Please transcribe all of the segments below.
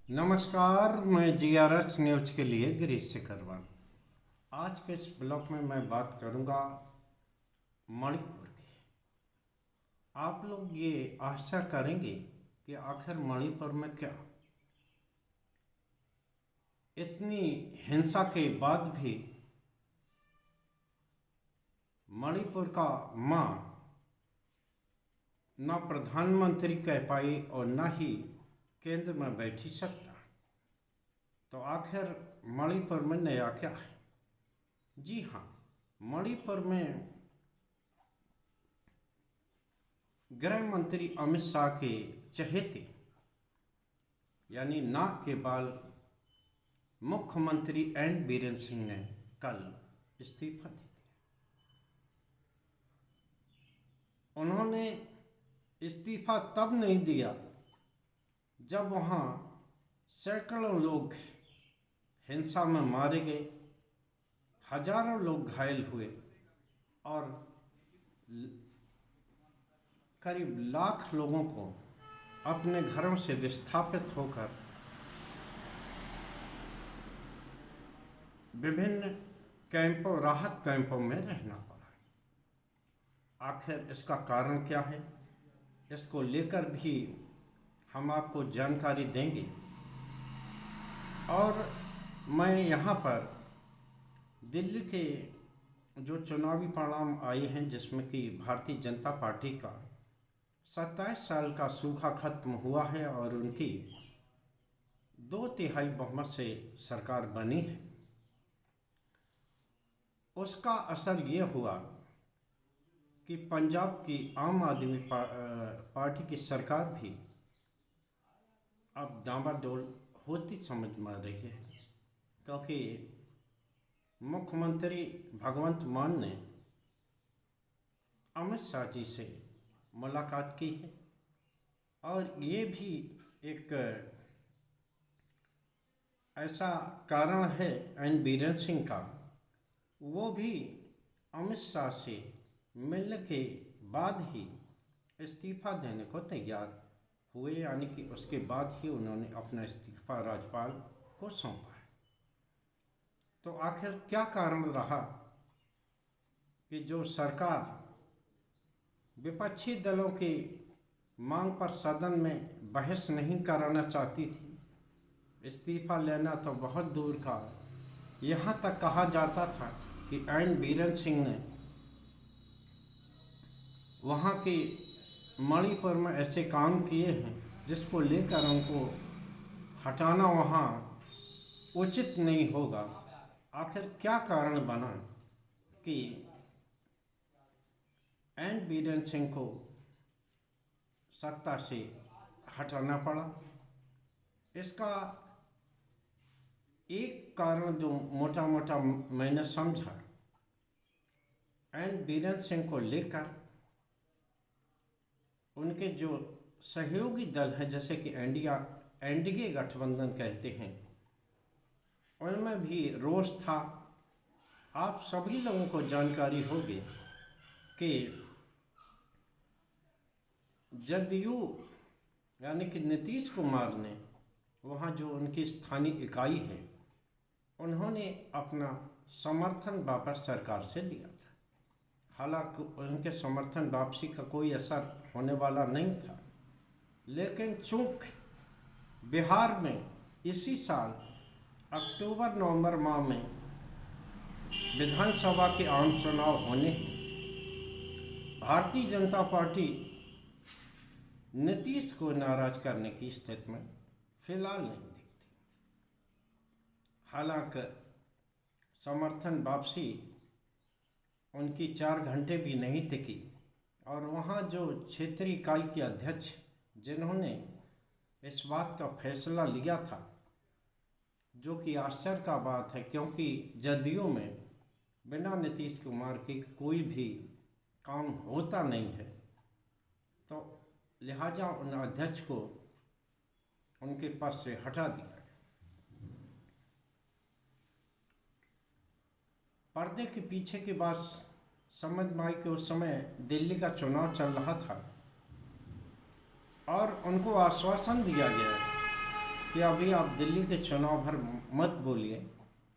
नमस्कार, मैं GRS news के लिए गिरीश सिकरवार। आज के इस ब्लॉग में मैं बात करूंगा मणिपुर की। आप लोग ये आश्चर्य करेंगे कि आखिर मणिपुर में क्या, इतनी हिंसा के बाद भी मणिपुर का मां न प्रधानमंत्री कह पाई और न ही केंद्र में बैठी सत्ता। तो आखिर मणिपुर में नया क्या है? जी हाँ, मणिपुर में गृह मंत्री अमित शाह के चहेते यानी नाक के बाल मुख्यमंत्री एन बीरेन सिंह ने कल इस्तीफा दे दिया। उन्होंने इस्तीफा तब नहीं दिया जब वहाँ सैकड़ों लोग हिंसा में मारे गए, हजारों लोग घायल हुए और करीब लाख लोगों को अपने घरों से विस्थापित होकर विभिन्न कैंपों, राहत कैंपों में रहना पड़ा। आखिर इसका कारण क्या है, इसको लेकर भी हम आपको जानकारी देंगे। और मैं यहाँ पर दिल्ली के जो चुनावी परिणाम आए हैं, जिसमें कि भारतीय जनता पार्टी का 27 साल का सूखा खत्म हुआ है और उनकी 2/3 बहुमत से सरकार बनी है, उसका असर ये हुआ कि पंजाब की आम आदमी पार्टी की सरकार भी अब डामाडोल होती समझ में आ रही है, क्योंकि मुख्यमंत्री भगवंत मान ने अमित शाह जी से मुलाकात की है और ये भी एक ऐसा कारण है एन बीरेन सिंह का, वो भी अमित शाह से मिलने के बाद ही इस्तीफा देने को तैयार हुए, यानी कि उसके बाद ही उन्होंने अपना इस्तीफा राज्यपाल को सौंपा है। तो आखिर क्या कारण रहा कि जो सरकार विपक्षी दलों की मांग पर सदन में बहस नहीं कराना चाहती थी, इस्तीफा लेना तो बहुत दूर का, यहाँ तक कहा जाता था कि एन बीरेन सिंह ने वहाँ के मणिपुर में ऐसे काम किए हैं जिसको लेकर उनको हटाना वहाँ उचित नहीं होगा। आखिर क्या कारण बना कि एन बीरेन सिंह को सत्ता से हटाना पड़ा? इसका एक कारण जो मोटा मोटा मैंने समझा, एन बीरेन सिंह को लेकर उनके जो सहयोगी दल हैं, जैसे कि एनडीए गठबंधन कहते हैं, उनमें भी रोष था। आप सभी लोगों को जानकारी होगी कि जदयू यानी कि नीतीश कुमार ने वहाँ जो उनकी स्थानीय इकाई है, उन्होंने अपना समर्थन वापस सरकार से लिया था। हालांकि उनके समर्थन वापसी का कोई असर होने वाला नहीं था, लेकिन चूंकि बिहार में इसी साल अक्टूबर-नवंबर माह में विधानसभा के आम चुनाव होने हैं, भारतीय जनता पार्टी नीतीश को नाराज करने की स्थिति में फिलहाल नहीं दिखती। हालांकि समर्थन वापसी उनकी 4 घंटे भी नहीं टिकी और वहाँ जो क्षेत्रीय इकाई के अध्यक्ष जिन्होंने इस बात का फैसला लिया था, जो कि आश्चर्य का बात है, क्योंकि जदयू में बिना नीतीश कुमार के कोई भी काम होता नहीं है, तो लिहाजा उन अध्यक्ष को उनके पद से हटा दिया गया। पर्दे के पीछे की बात समझ में आई कि उस समय दिल्ली का चुनाव चल रहा था और उनको आश्वासन दिया गया कि अभी आप दिल्ली के चुनाव भर मत बोलिए,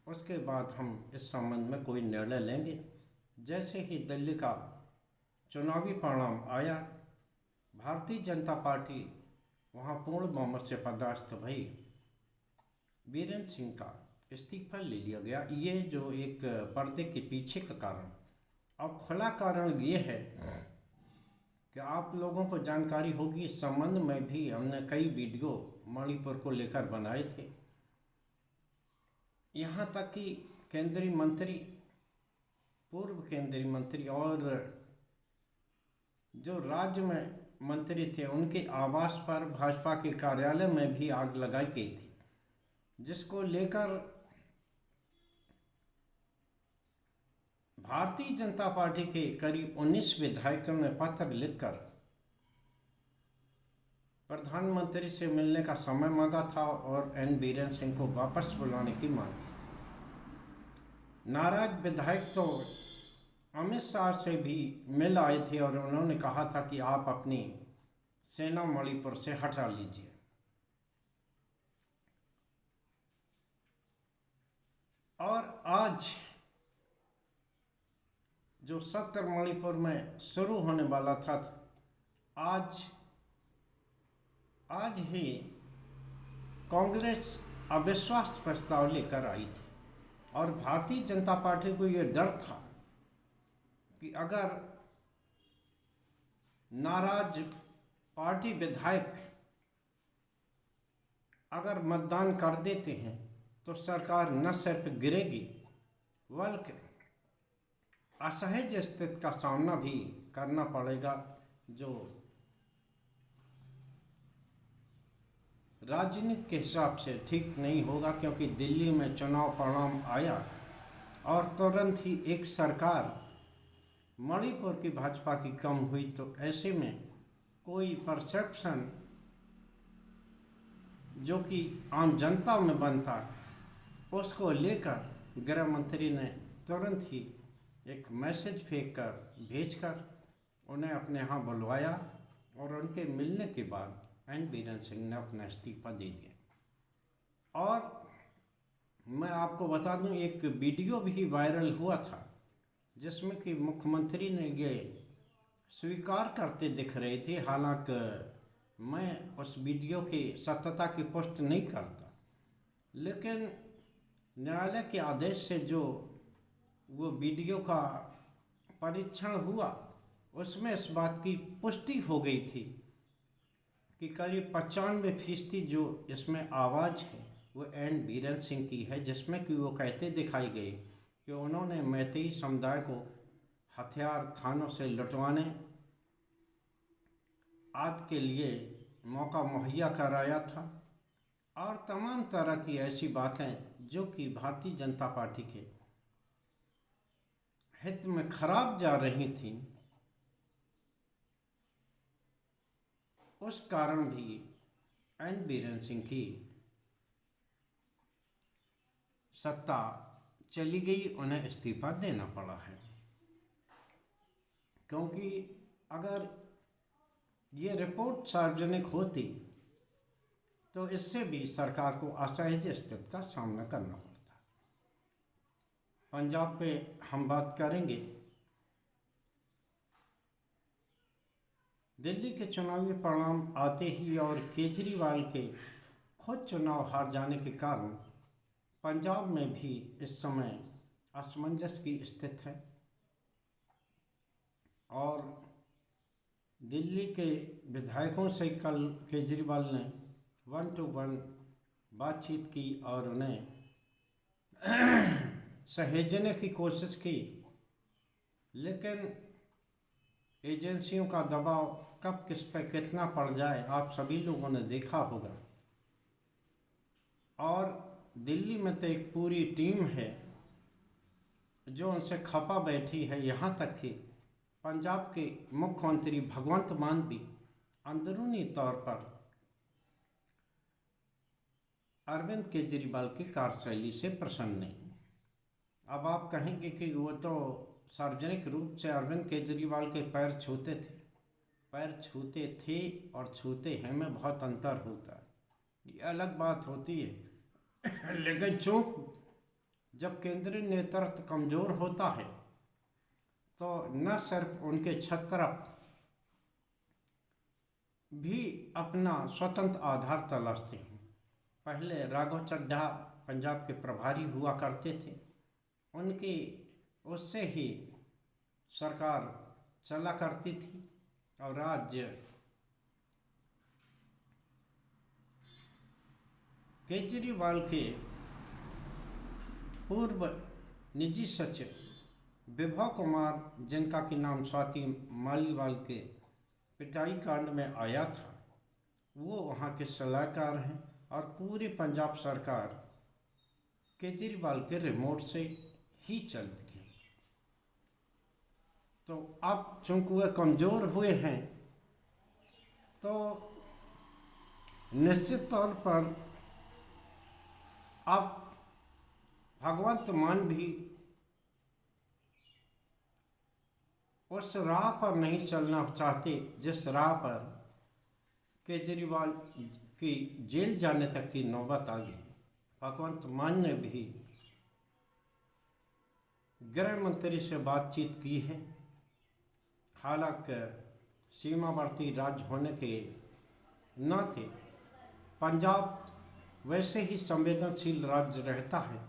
उसके बाद हम इस संबंध में कोई निर्णय लेंगे। जैसे ही दिल्ली का चुनावी परिणाम आया, भारतीय जनता पार्टी वहाँ पूर्ण बहुमत से पदस्थ भई, बीरेंद्र सिंह का इस्तीफा ले लिया गया। ये जो एक पर्दे के पीछे का कारण, अब खुला कारण ये है कि आप लोगों को जानकारी होगी, इस संबंध में भी हमने कई वीडियो मणिपुर को लेकर बनाए थे। यहाँ तक कि केंद्रीय मंत्री, पूर्व केंद्रीय मंत्री और जो राज्य में मंत्री थे, उनके आवास पर भाजपा के कार्यालय में भी आग लगाई गई थी, जिसको लेकर भारतीय जनता पार्टी के करीब 19 विधायकों ने पत्र लिखकर प्रधानमंत्री से मिलने का समय मांगा था और एन बीरेन सिंह को वापस बुलाने की मांग की थी। नाराज विधायक तो अमित शाह से भी मिल आए थे और उन्होंने कहा था कि आप अपनी सेना मणिपुर से हटा लीजिए। और आज जो सत्र मणिपुर में शुरू होने वाला था, आज ही कांग्रेस अविश्वास प्रस्ताव लेकर आई थी और भारतीय जनता पार्टी को ये डर था कि अगर नाराज पार्टी विधायक अगर मतदान कर देते हैं तो सरकार न सिर्फ गिरेगी बल्कि असहज स्थिति का सामना भी करना पड़ेगा, जो राजनीति के हिसाब से ठीक नहीं होगा। क्योंकि दिल्ली में चुनाव परिणाम आया और तुरंत ही एक सरकार मणिपुर की भाजपा की कम हुई, तो ऐसे में कोई परसेप्शन जो कि आम जनता में बनता, उसको लेकर गृह मंत्री ने तुरंत ही एक मैसेज भेजकर उन्हें अपने यहाँ बुलवाया और उनके मिलने के बाद एन बीरेन सिंह ने अपना इस्तीफा दे दिया। और मैं आपको बता दूं, एक वीडियो भी वायरल हुआ था जिसमें कि मुख्यमंत्री ने ये स्वीकार करते दिख रहे थे। हालांकि मैं उस वीडियो की सत्यता की पुष्टि नहीं करता, लेकिन न्यायालय के आदेश से जो वो वीडियो का परीक्षण हुआ, उसमें इस बात की पुष्टि हो गई थी कि करीब 95% जो इसमें आवाज़ है वो एन बीरेन सिंह की है, जिसमें कि वो कहते दिखाई गए कि उन्होंने मैतेई समुदाय को हथियार थानों से लुटवाने आदि के लिए मौका मुहैया कराया था और तमाम तरह की ऐसी बातें जो कि भारतीय जनता पार्टी के हित में खराब जा रही थी। उस कारण भी एन बीरेन सिंह की सत्ता चली गई, उन्हें इस्तीफा देना पड़ा है। क्योंकि अगर ये रिपोर्ट सार्वजनिक होती तो इससे भी सरकार को असहज स्थिति का सामना करना पड़ता। पंजाब पे हम बात करेंगे। दिल्ली के चुनावी परिणाम आते ही और केजरीवाल के खुद चुनाव हार जाने के कारण पंजाब में भी इस समय असमंजस की स्थिति है और दिल्ली के विधायकों से कल केजरीवाल ने 1-to-1 बातचीत की और उन्हें सहेजने की कोशिश की, लेकिन एजेंसियों का दबाव कब किस पर कितना पड़ जाए आप सभी लोगों ने देखा होगा। और दिल्ली में तो एक पूरी टीम है जो उनसे खपा बैठी है। यहाँ तक कि पंजाब के मुख्यमंत्री भगवंत मान भी अंदरूनी तौर पर अरविंद केजरीवाल की कार्यशैली से प्रसन्न नहीं। अब आप कहेंगे कि वो तो सार्वजनिक रूप से अरविंद केजरीवाल के पैर छूते थे और छूते हैं में बहुत अंतर होता है। ये अलग बात होती है। लेकिन चूंक जब केंद्रीय नेतृत्व कमज़ोर होता है तो न सिर्फ उनके छत्र भी अपना स्वतंत्र आधार तलाशते हैं। पहले राघव चड्ढा पंजाब के प्रभारी हुआ करते थे, उनकी उससे ही सरकार चला करती थी और राज्य केजरीवाल के पूर्व निजी सचिव विभव कुमार, जिनका कि नाम स्वाति मालीवाल के पिटाई कांड में आया था, वो वहाँ के सलाहकार हैं और पूरी पंजाब सरकार केजरीवाल के रिमोट से ही चलती है। तो अब चूंकि वे कमज़ोर हुए हैं तो निश्चित तौर पर अब भगवंत मान भी उस राह पर नहीं चलना चाहते जिस राह पर केजरीवाल की जेल जाने तक की नौबत आ गई। भगवंत मान ने भी गृह मंत्री से बातचीत की है। हालांकि सीमावर्ती राज्य होने के नाते पंजाब वैसे ही संवेदनशील राज्य रहता है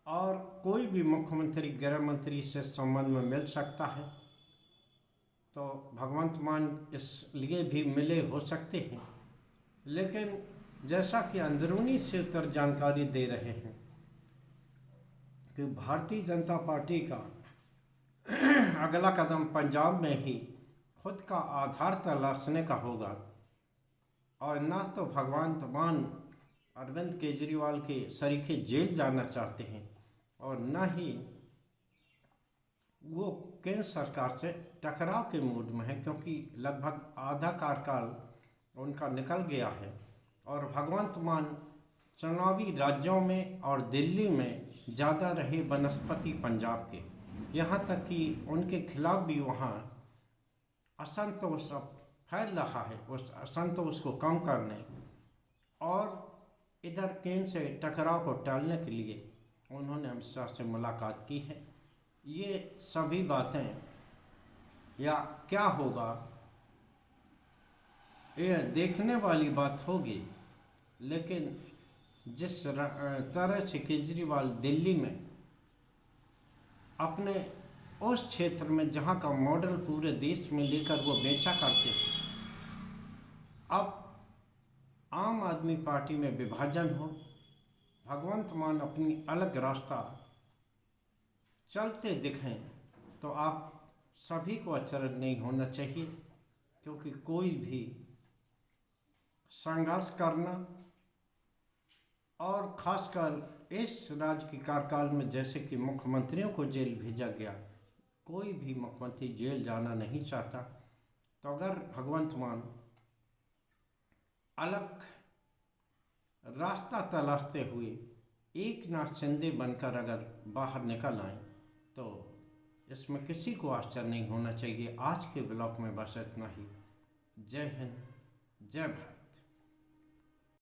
और कोई भी मुख्यमंत्री गृह मंत्री से संबंध में मिल सकता है, तो भगवंत मान इसलिए भी मिले हो सकते हैं। लेकिन जैसा कि अंदरूनी सूत्र जानकारी दे रहे हैं कि भारतीय जनता पार्टी का अगला कदम पंजाब में ही खुद का आधार तलाशने का होगा और न तो भगवंत मान अरविंद केजरीवाल के सरीखे जेल जाना चाहते हैं और न ही वो केंद्र सरकार से टकराव के मूड में है, क्योंकि लगभग आधा कार्यकाल उनका निकल गया है और भगवंत मान चुनावी राज्यों में और दिल्ली में ज़्यादा रहे बनस्पति पंजाब के, यहाँ तक कि उनके खिलाफ भी वहाँ असंतोष फैल रहा है। उस असंतोष को कम करने और इधर केंद्र से टकराव को टालने के लिए उन्होंने अमित शाह से मुलाकात की है। ये सभी बातें या क्या होगा ये देखने वाली बात होगी, लेकिन जिस तरह से केजरीवाल दिल्ली में अपने उस क्षेत्र में जहाँ का मॉडल पूरे देश में लेकर वो बेचा करते थे, अब आम आदमी पार्टी में विभाजन हो, भगवंत मान अपनी अलग रास्ता चलते दिखें तो आप सभी को अचरज नहीं होना चाहिए, क्योंकि कोई भी संघर्ष करना और खासकर इस राज्य के कार्यकाल में जैसे कि मुख्यमंत्रियों को जेल भेजा गया, कोई भी मुख्यमंत्री जेल जाना नहीं चाहता। तो अगर भगवंत मान अलग रास्ता तलाशते हुए एकनाथ शिंदे बनकर अगर बाहर निकल आए तो इसमें किसी को आश्चर्य नहीं होना चाहिए। आज के ब्लॉग में बस इतना ही। जय हिंद, जय भारत।